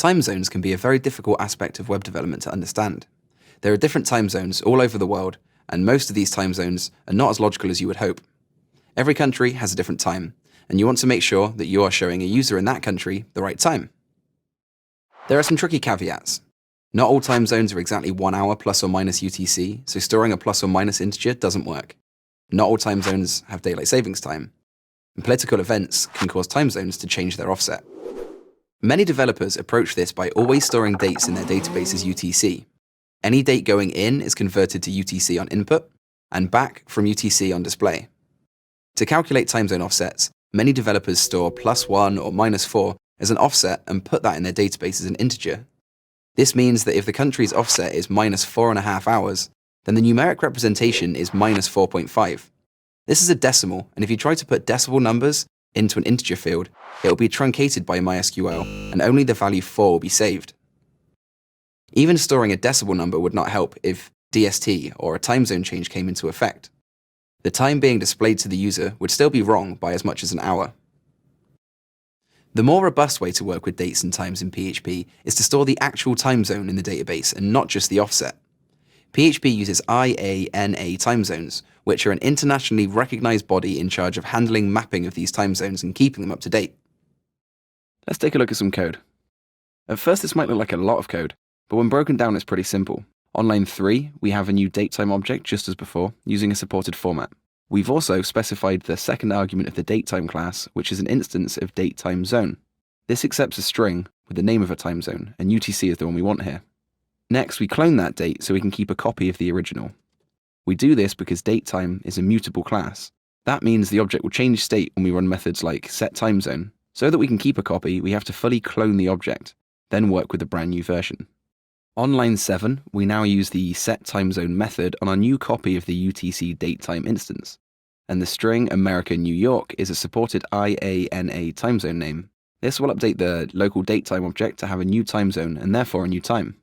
Time zones can be a very difficult aspect of web development to understand. There are different time zones all over the world, and most of these time zones are not as logical as you would hope. Every country has a different time, and you want to make sure that you are showing a user in that country the right time. There are some tricky caveats. Not all time zones are exactly 1 hour plus or minus UTC, so storing a plus or minus integer doesn't work. Not all time zones have daylight savings time, and political events can cause time zones to change their offset. Many developers approach this by always storing dates in their database as UTC. Any date going in is converted to UTC on input, and back from UTC on display. To calculate time zone offsets, many developers store +1 or -4 as an offset and put that in their database as an integer. This means that if the country's offset is -4.5 hours, then the numeric representation is -4.5. This is a decimal, and if you try to put decimal numbers into an integer field, it will be truncated by MySQL, and only the value 4 will be saved. Even storing a decimal number would not help if DST or a time zone change came into effect. The time being displayed to the user would still be wrong by as much as an hour. The more robust way to work with dates and times in PHP is to store the actual time zone in the database and not just the offset. PHP uses IANA time zones, which are an internationally recognized body in charge of handling mapping of these time zones and keeping them up to date. Let's take a look at some code. At first this might look like a lot of code, but when broken down it's pretty simple. On line 3, we have a new datetime object just as before, using a supported format. We've also specified the second argument of the datetime class, which is an instance of datetime zone. This accepts a string with the name of a time zone, and UTC is the one we want here. Next, we clone that date so we can keep a copy of the original. We do this because datetime is a mutable class. That means the object will change state when we run methods like setTimeZone. So that we can keep a copy, we have to fully clone the object, then work with the brand new version. On line 7, we now use the setTimeZone method on our new copy of the UTC datetime instance, and the string America New York is a supported IANA timezone name. This will update the local datetime object to have a new time zone and therefore a new time.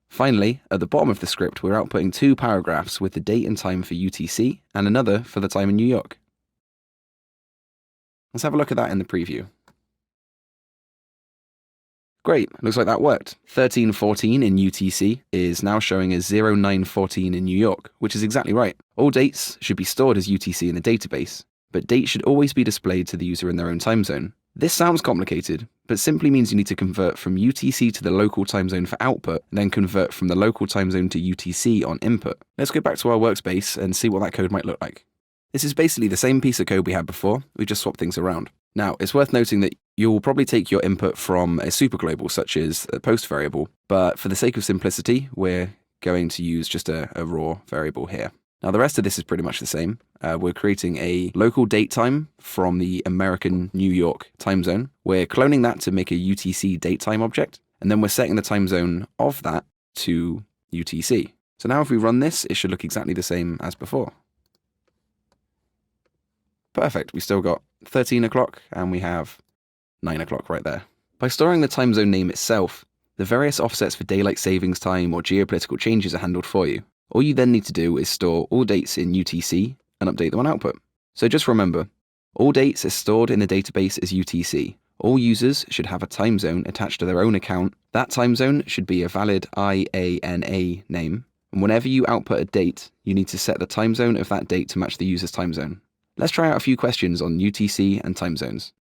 Finally, at the bottom of the script, we're outputting 2 paragraphs with the date and time for UTC and another for the time in New York. Let's have a look at that in the preview. Great, looks like that worked. 1314 in UTC is now showing as 0914 in New York, which is exactly right. All dates should be stored as UTC in the database, but dates should always be displayed to the user in their own time zone. This sounds complicated, but simply means you need to convert from UTC to the local time zone for output, and then convert from the local time zone to UTC on input. Let's go back to our workspace and see what that code might look like. This is basically the same piece of code we had before, we just swapped things around. Now, it's worth noting that you'll probably take your input from a superglobal, such as a post variable, but for the sake of simplicity, we're going to use just a raw variable here. Now, the rest of this is pretty much the same. We're creating a local date time from the American New York time zone. We're cloning that to make a UTC datetime object, and then we're setting the time zone of that to UTC. So now if we run this, it should look exactly the same as before. Perfect, we still got 13 o'clock, and we have 9 o'clock right there. By storing the time zone name itself, the various offsets for daylight savings time or geopolitical changes are handled for you. All you then need to do is store all dates in UTC and update them on output. So just remember, all dates are stored in the database as UTC. All users should have a time zone attached to their own account. That time zone should be a valid IANA name. And whenever you output a date, you need to set the time zone of that date to match the user's time zone. Let's try out a few questions on UTC and time zones.